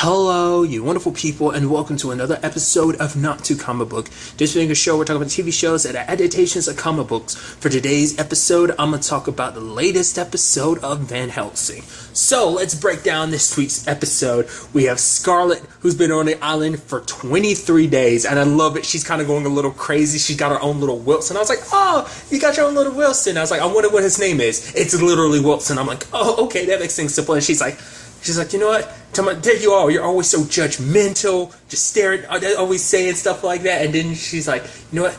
Hello, you wonderful people, and welcome to another episode of Not Too Comic Book. This being a show, we're talking about TV shows that are adaptations of comic books. For today's episode, I'm going to talk about the latest episode of Van Helsing. So, let's break down this week's episode. We have Scarlett, who's been on the island for 23 days, and I love it. She's kind of going a little crazy. She's got her own little Wilson. I was like, oh, you got your own little Wilson. I was like, I wonder what his name is. It's literally Wilson. I'm like, oh, okay, that makes things simple. And she's like, you know what? There you are. You're always so judgmental, just staring, always saying stuff like that. And then she's like, you know what?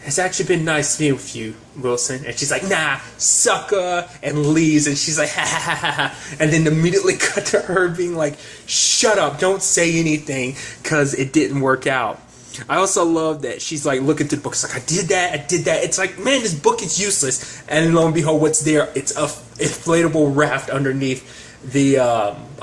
It's actually been nice being with you, Wilson. And she's like, nah, sucker, and leaves. And she's like, ha ha ha ha ha. And then immediately cut to her being like, shut up, don't say anything, because it didn't work out. I also love that she's like looking through the book. It's like, I did that. It's like, man, this book is useless. And lo and behold, what's there? It's a inflatable raft underneath the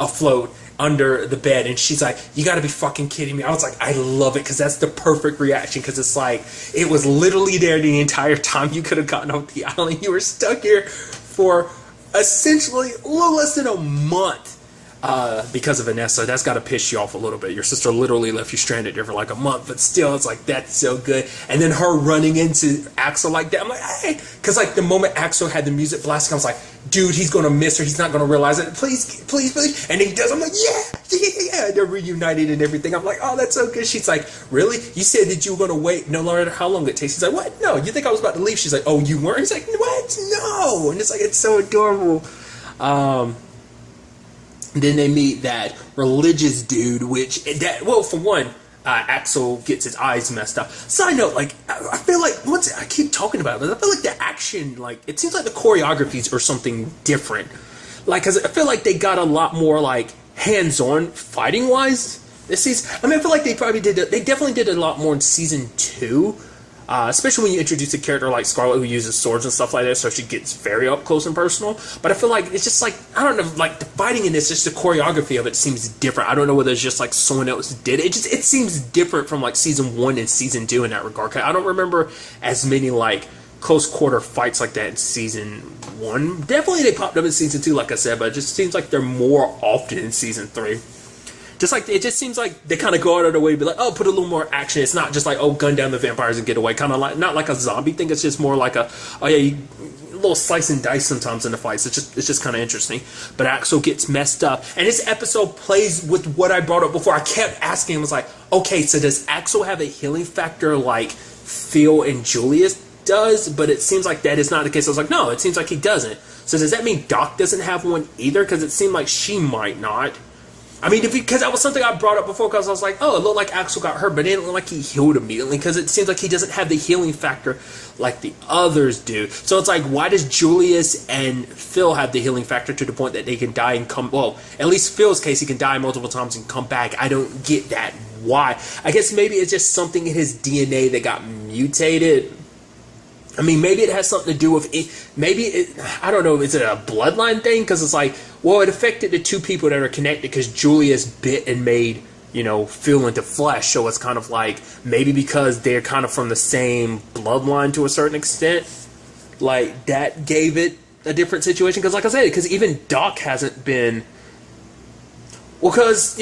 afloat under the bed. And she's like, you gotta be fucking kidding me. I was like, I love it, because that's the perfect reaction, because it's like, it was literally there the entire time. You could have gotten off the island. You were stuck here for essentially a little less than a month because of Vanessa. That's got to piss you off a little bit. Your sister literally left you stranded there for like a month, but still, it's like, that's so good. And then her running into Axel like that, I'm like, hey, because like the moment Axel had the music blasting, I was like, dude, he's gonna miss her, he's not gonna realize it, please, please, please. And he does. I'm like, yeah, they're reunited and everything. I'm like, oh, that's so good. She's like, really? You said that you were gonna wait no matter how long it takes. He's like, what? No, you think I was about to leave? She's like, oh, you weren't? He's like, what? No. And it's like, it's so adorable. Then they meet that religious dude, well, for one, Axel gets his eyes messed up. Side note, like, I feel like, once I keep talking about it, I feel like the action, like, it seems like the choreographies are something different. Like, because I feel like they got a lot more, like, hands-on fighting-wise this season. I mean, I feel like they definitely did a lot more in season 2. Especially when you introduce a character like Scarlett, who uses swords and stuff like that, so she gets very up close and personal. But I feel like it's just like, I don't know, like the fighting in this, just the choreography of it seems different. I don't know whether it's just like someone else did it. It seems different from like season 1 and season 2 in that regard. I don't remember as many like close quarter fights like that in season 1. Definitely they popped up in season 2, like I said, but it just seems like they're more often in season 3. Just like, it just seems like they kind of go out of their way to be like, oh, put a little more action. It's not just like, oh, gun down the vampires and get away. Kind of like, not like a zombie thing. It's just more like a little slice and dice sometimes in the fights. It's just kind of interesting. But Axel gets messed up. And this episode plays with what I brought up before. I kept asking, I was like, okay, so does Axel have a healing factor like Phil and Julius does? But it seems like that is not the case. I was like, no, it seems like he doesn't. So does that mean Doc doesn't have one either? Because it seemed like she might not. I mean, because that was something I brought up before, because I was like, oh, it looked like Axel got hurt, but it didn't look like he healed immediately, because it seems like he doesn't have the healing factor like the others do. So it's like, why does Julius and Phil have the healing factor to the point that they can die and come, well, at least Phil's case, he can die multiple times and come back. I don't get that. Why? I guess maybe it's just something in his DNA that got mutated. I mean, maybe it has something to do with it. I don't know, is it a bloodline thing? Because it's like, well, it affected the two people that are connected, because Julius bit and made, Phil into flesh. So it's kind of like, maybe because they're kind of from the same bloodline to a certain extent, like that gave it a different situation. Because like I said, because even Doc hasn't been, well, because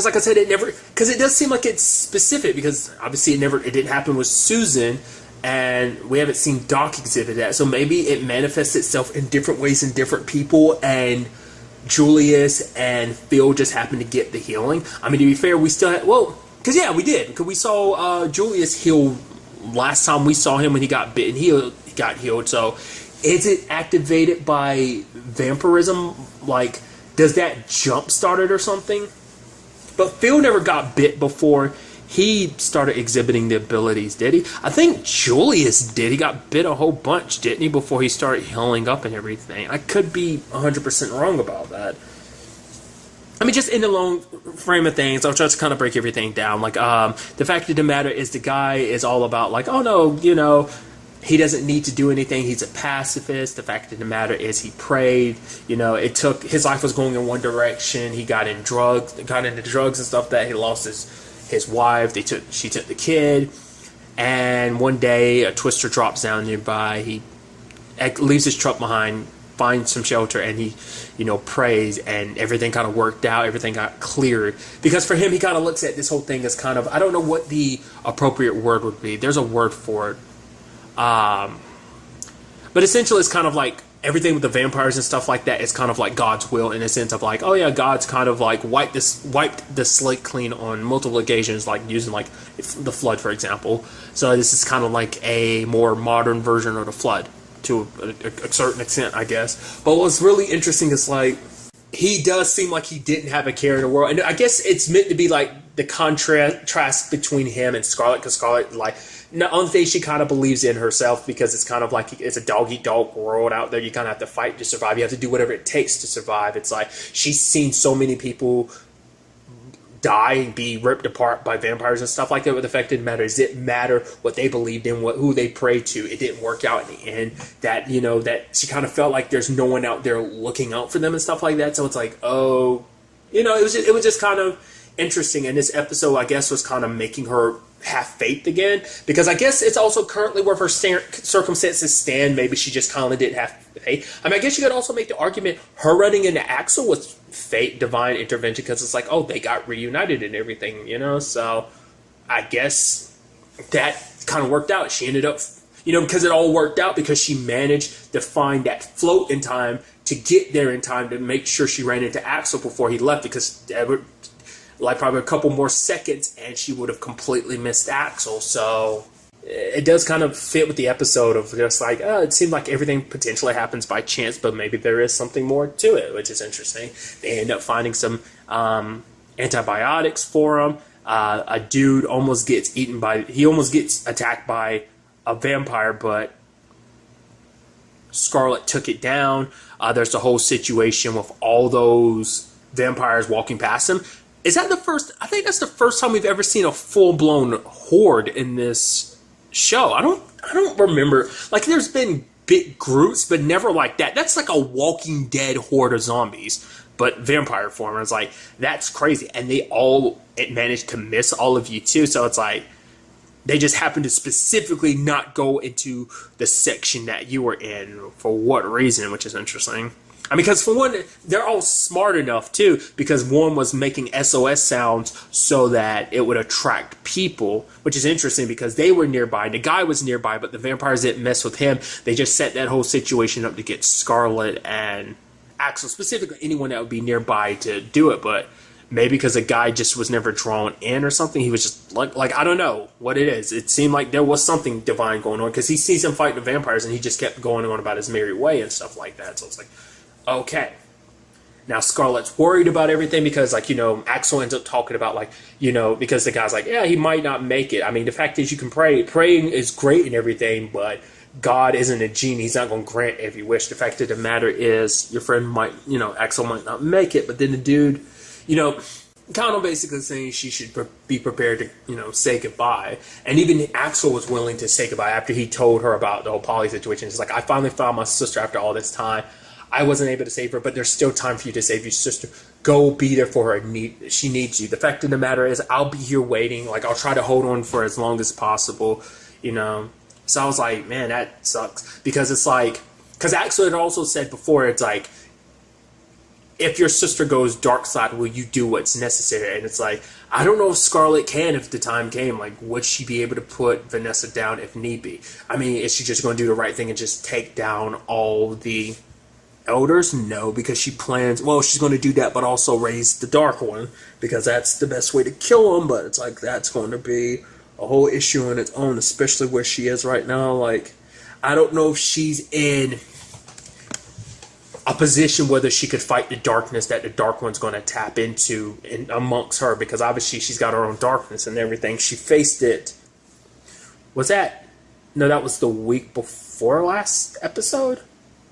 like I said, because it does seem like it's specific, because obviously it didn't happen with Susan. And we haven't seen Doc exhibit that. So maybe it manifests itself in different ways in different people. And Julius and Phil just happened to get the healing. I mean, to be fair, we still had... Well, because, yeah, we did. Because we saw Julius heal last time we saw him when he got bitten. He got healed. So is it activated by vampirism? Like, does that jumpstart it or something? But Phil never got bit before he started exhibiting the abilities, did he? I think Julius did. He got bit a whole bunch, didn't he, before he started healing up and everything? I could be 100% wrong about that. I mean, just in the long frame of things, I'll try to kind of break everything down. Like, the fact of the matter is, the guy is all about, like, oh no, he doesn't need to do anything. He's a pacifist. The fact of the matter is, he prayed. His life was going in one direction. He got into drugs and stuff that he lost his wife. She took the kid, and one day a twister drops down nearby. He leaves his truck behind, finds some shelter and he, prays, and everything kind of worked out. Everything got cleared. Because for him, he kind of looks at this whole thing as kind of, I don't know what the appropriate word would be. There's a word for it. But essentially it's kind of like everything with the vampires and stuff like that is kind of like God's will, in a sense of like, oh yeah, God's kind of like wiped the slate clean on multiple occasions, like using like the flood, for example. So this is kind of like a more modern version of the flood to a certain extent, I guess. But what's really interesting is like, he does seem like he didn't have a care in the world. And I guess it's meant to be like the contrast between him and Scarlet, because Scarlet, like, on things she kind of believes in herself, because it's kind of like it's a dog-eat-dog world out there. You kind of have to fight to survive. You have to do whatever it takes to survive. It's like she's seen so many people die and be ripped apart by vampires and stuff like that. But the fact didn't matter. It didn't matter what they believed in, who they prayed to. It didn't work out in the end. That, that she kind of felt like there's no one out there looking out for them and stuff like that. So it's like, oh, it was just kind of interesting. And this episode, I guess, was kind of making her have faith again, because I guess it's also currently where her circumstances stand. Maybe she just kind of didn't have faith. I mean, I guess you could also make the argument her running into Axel was fate, divine intervention, because it's like, oh, they got reunited and everything, so I guess that kind of worked out. She ended up, because it all worked out because she managed to find that float in time to get there in time to make sure she ran into Axel before he left, because like probably a couple more seconds and she would have completely missed Axel. So it does kind of fit with the episode of just like, it seemed like everything potentially happens by chance, but maybe there is something more to it, which is interesting. They end up finding some antibiotics for him. A dude almost gets attacked by a vampire, but Scarlet took it down. There's the whole situation with all those vampires walking past him. Is that I think that's the first time we've ever seen a full-blown horde in this show. I don't remember. Like, there's been big groups, but never like that. That's like a Walking Dead horde of zombies, but vampire form. It's like, that's crazy. And it managed to miss all of you too. So it's like, they just happened to specifically not go into the section that you were in for what reason, which is interesting. I mean, because for one, they're all smart enough too, because one was making SOS sounds so that it would attract people, which is interesting because they were nearby. The guy was nearby, but the vampires didn't mess with him. They just set that whole situation up to get Scarlet and Axel, specifically anyone that would be nearby to do it. But maybe because the guy just was never drawn in or something, he was just like I don't know what it is. It seemed like there was something divine going on, because he sees him fight the vampires and he just kept going on about his merry way and stuff like that. So it's like, okay. Now Scarlet's worried about everything because, like, Axel ends up talking about, like, because the guy's like, yeah, he might not make it. I mean, the fact is you can pray. Praying is great and everything, but God isn't a genie. He's not going to grant every wish. The fact of the matter is your friend might, Axel might not make it, but then the dude, kind of basically saying she should be prepared to, say goodbye. And even Axel was willing to say goodbye after he told her about the whole Polly situation. It's like, I finally found my sister after all this time. I wasn't able to save her, but there's still time for you to save your sister. Go be there for her. She needs you. The fact of the matter is, I'll be here waiting. Like, I'll try to hold on for as long as possible, So I was like, man, that sucks. Because it's like, because Axel had also said before, it's like, if your sister goes dark side, will you do what's necessary? And it's like, I don't know if Scarlet can if the time came. Like, would she be able to put Vanessa down if need be? I mean, is she just going to do the right thing and just take down all the elders? No, because she plans, she's going to do that, but also raise the Dark One, because that's the best way to kill him. But it's like, that's going to be a whole issue on its own, especially where she is right now. Like, I don't know if she's in a position whether she could fight the darkness that the Dark One's going to tap into amongst her, because obviously she's got her own darkness and everything. She faced it. That was the week before last episode?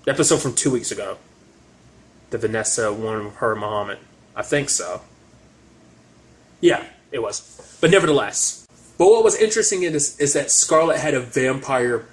The episode from 2 weeks ago. The Vanessa one with her Muhammad. I think so. Yeah, it was. But nevertheless. But what was interesting is that Scarlet had a vampire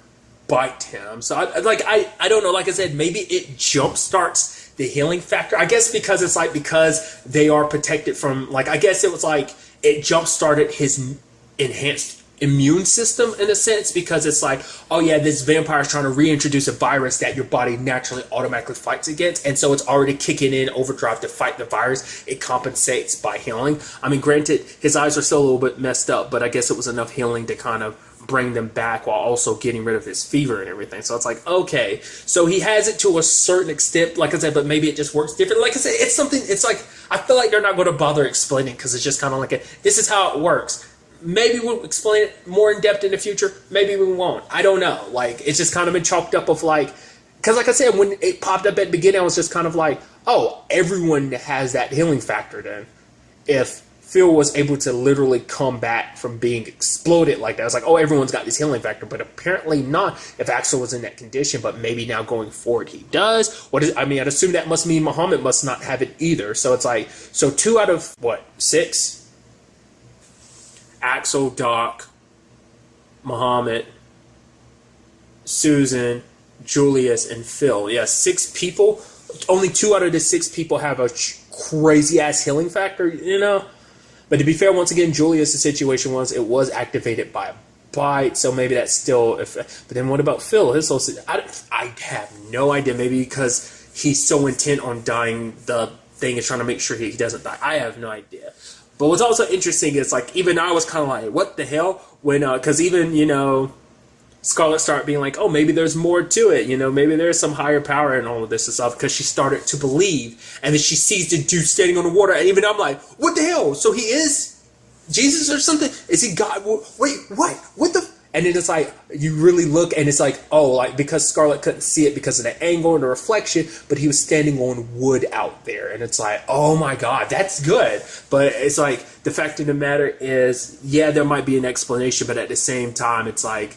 bite him. So I don't know. Like I said, maybe it jumpstarts the healing factor. I guess because it's like, because they are protected from, like, I guess it was like it jumpstarted his enhanced immune system in a sense, because it's like, oh yeah, this vampire is trying to reintroduce a virus that your body naturally automatically fights against, and so it's already kicking in overdrive to fight the virus. It compensates by healing. I mean, granted, his eyes are still a little bit messed up, but I guess it was enough healing to kind of bring them back while also getting rid of his fever and everything. So it's like, okay, so he has it to a certain extent, like I said, but maybe it just works different. Like I said, it's something, it's like, I feel like they're not going to bother explaining, because it's just kind of like, this is how it works. Maybe we'll explain it more in depth in the future. Maybe we won't. I don't know. Like, it's just kind of been chalked up of like, because like I said, when it popped up at the beginning, I was just kind of like, oh, everyone has that healing factor then. If Phil was able to literally come back from being exploded like that, I was like, oh, everyone's got this healing factor, but apparently not if Axel was in that condition, but maybe now going forward he does. I mean, I'd assume that must mean Muhammad must not have it either. So it's like, so 2 out of, what, 6? Axel, Doc, Muhammad, Susan, Julius, and Phil. Yeah, 6 people. Only 2 out of the 6 people have a crazy-ass healing factor, you know? But to be fair, once again, Julius, the situation was, it was activated by a bite, so maybe that's still... But then what about Phil? His whole... I have no idea. Maybe because he's so intent on dying, the thing is trying to make sure he doesn't die. I have no idea. But what's also interesting is, like, even I was kind of like, what the hell? When, because even, you know, Scarlet started being like, oh, maybe there's more to it. You know, maybe there's some higher power in all of this and stuff, because she started to believe. And then she sees the dude standing on the water. And even I'm like, what the hell? So he is Jesus or something? Is he God? Wait, what? What the? And then it's like, you really look and it's like, oh, like, because Scarlet couldn't see it because of the angle and the reflection, but he was standing on wood out there. And it's like, oh my God, that's good. But it's like, the fact of the matter is, yeah, there might be an explanation, but at the same time, it's like,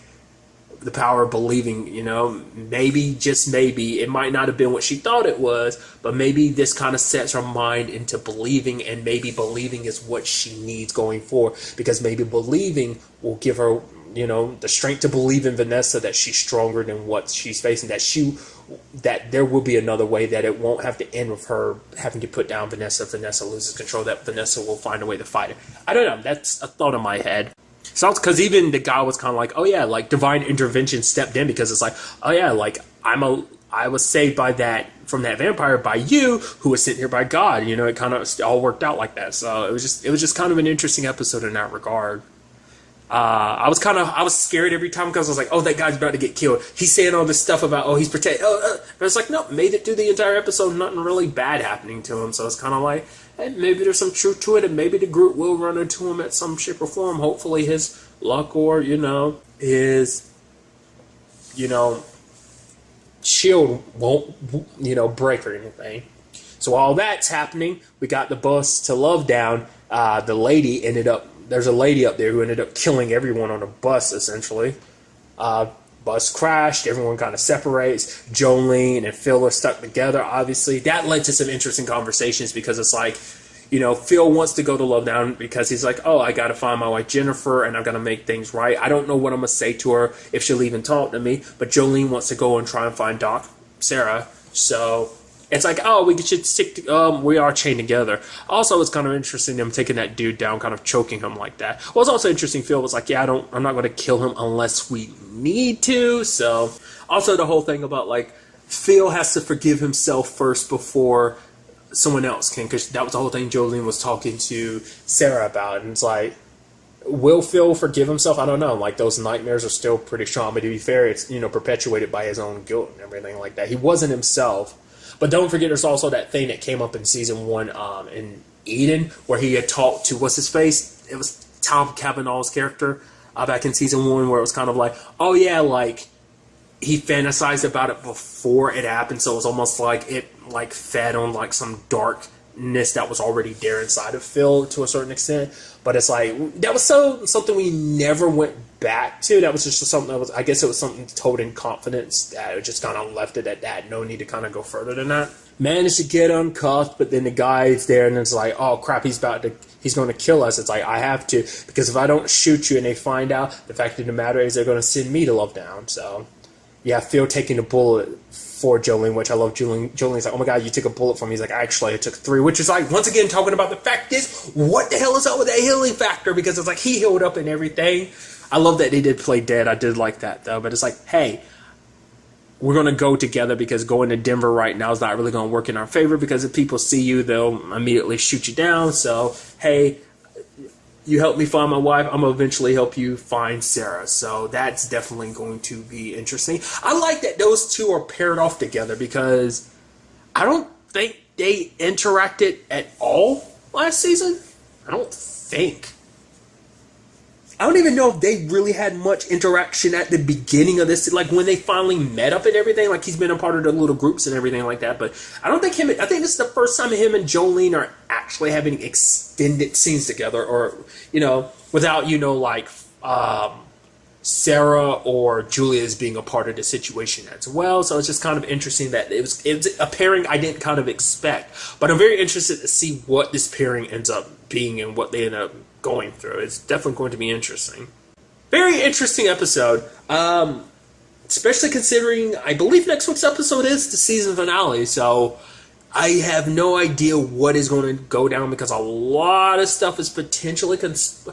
the power of believing, you know, maybe, just maybe, it might not have been what she thought it was, but maybe this kind of sets her mind into believing, and maybe believing is what she needs going forward, because maybe believing will give her, you know, the strength to believe in Vanessa, that she's stronger than what she's facing, that there will be another way, that it won't have to end with her having to put down Vanessa if Vanessa loses control, that Vanessa will find a way to fight it. I don't know, that's a thought in my head. Sounds, because even the guy was kind of like, oh yeah, like divine intervention stepped in, because it's like, oh yeah, like I was saved by that, from that vampire, by you, who was sent here by God. You know, it kind of all worked out like that. So it was just kind of an interesting episode in that regard. I was scared every time, because I was like, oh, that guy's about to get killed. He's saying all this stuff about, oh, he's protected. But it's like, no, made it through the entire episode, nothing really bad happening to him. So it's kind of like, hey, maybe there's some truth to it, and maybe the group will run into him at some shape or form. Hopefully his luck, or, you know, his, you know, shield won't, you know, break or anything. So while that's happening, we got the bus to Love Down. There's a lady up there who ended up killing everyone on a bus, essentially. Bus crashed, everyone kind of separates. Jolene and Phil are stuck together, obviously. That led to some interesting conversations, because it's like, you know, Phil wants to go to Love Down because he's like, oh, I got to find my wife Jennifer, and I've got to make things right. I don't know what I'm going to say to her, if she'll even talk to me. But Jolene wants to go and try and find Sarah. So it's like, oh, we should stick to, we are chained together. Also, it's kind of interesting them taking that dude down, kind of choking him like that. Well, it's also interesting, Phil was like, yeah, I'm not going to kill him unless we need to. So, also the whole thing about, like, Phil has to forgive himself first before someone else can, because that was the whole thing Jolene was talking to Sarah about. And it's like, will Phil forgive himself? I don't know. Like, those nightmares are still pretty strong, but to be fair, it's, you know, perpetuated by his own guilt and everything like that. He wasn't himself. But don't forget, there's also that thing that came up in season 1 in Eden, where he had talked to, what's his face? It was Tom Cavanaugh's character back in season 1, where it was kind of like, oh yeah, like, he fantasized about it before it happened, so it was almost like it, like, fed on, like, some darkness that was already there inside of Phil to a certain extent. But it's like, that was something we never went back to. That was just something that was, I guess it was something told in confidence, that it just kind of left it at that. No need to kind of go further than that. Managed to get uncuffed, but then the guy's there, and it's like, oh crap, he's going to kill us. It's like, I have to, because if I don't shoot you and they find out, the fact of the matter is they're going to send me to Love Down. So yeah, Phil taking the bullet for Jolene, which I love. Jolene's like, oh my God, you took a bullet from me. He's like, actually, I took 3, which is like, once again, talking about the fact is, what the hell is up with that healing factor? Because it's like, he healed up and everything. I love that they did play dead. I did like that though. But it's like, hey, we're going to go together because going to Denver right now is not really going to work in our favor, because if people see you, they'll immediately shoot you down. So, hey, you help me find my wife, I'm going to eventually help you find Sarah. So that's definitely going to be interesting. I like that those two are paired off together, because I don't think they interacted at all last season. I don't think. I don't even know if they really had much interaction at the beginning of this, like when they finally met up and everything. Like, he's been a part of the little groups and everything like that. But I don't think I think this is the first time him and Jolene are actually having extended scenes together, or, without, like, Sarah or Julia's being a part of the situation as well. So it's just kind of interesting that it was a pairing I didn't kind of expect. But I'm very interested to see what this pairing ends up being and what they end up going through. It's definitely going to be interesting. Very interesting episode. Especially considering I believe next week's episode is the season finale. So I have no idea what is going to go down, because a lot of stuff is potentially because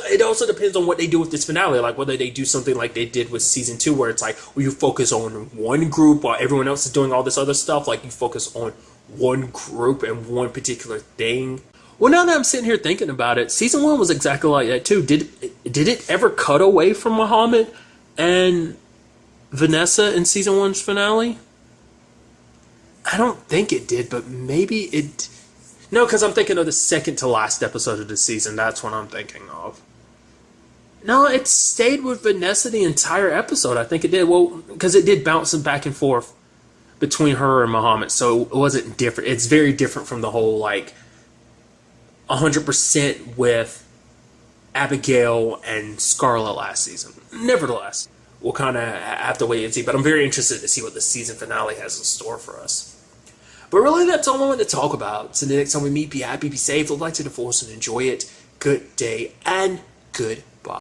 it also depends on what they do with this finale, like whether they do something like they did with season 2, where it's like, well, you focus on one group while everyone else is doing all this other stuff. Like, you focus on one group and one particular thing. Well, now that I'm sitting here thinking about it, season 1 was exactly like that too. Did it ever cut away from Muhammad and Vanessa in season 1's finale? I don't think it did, but maybe it... No, because I'm thinking of the second to last episode of the season. That's what I'm thinking of. No, it stayed with Vanessa the entire episode. I think it did. Well, because it did bounce back and forth between her and Muhammad, so it wasn't different. It's very different from the whole, like, 100% with Abigail and Scarlett last season. Nevertheless, we'll kind of have to wait and see. But I'm very interested to see what the season finale has in store for us. But really, that's all I wanted to talk about. So the next time we meet, be happy, be safe, live life to the fullest, and enjoy it. Good day and goodbye.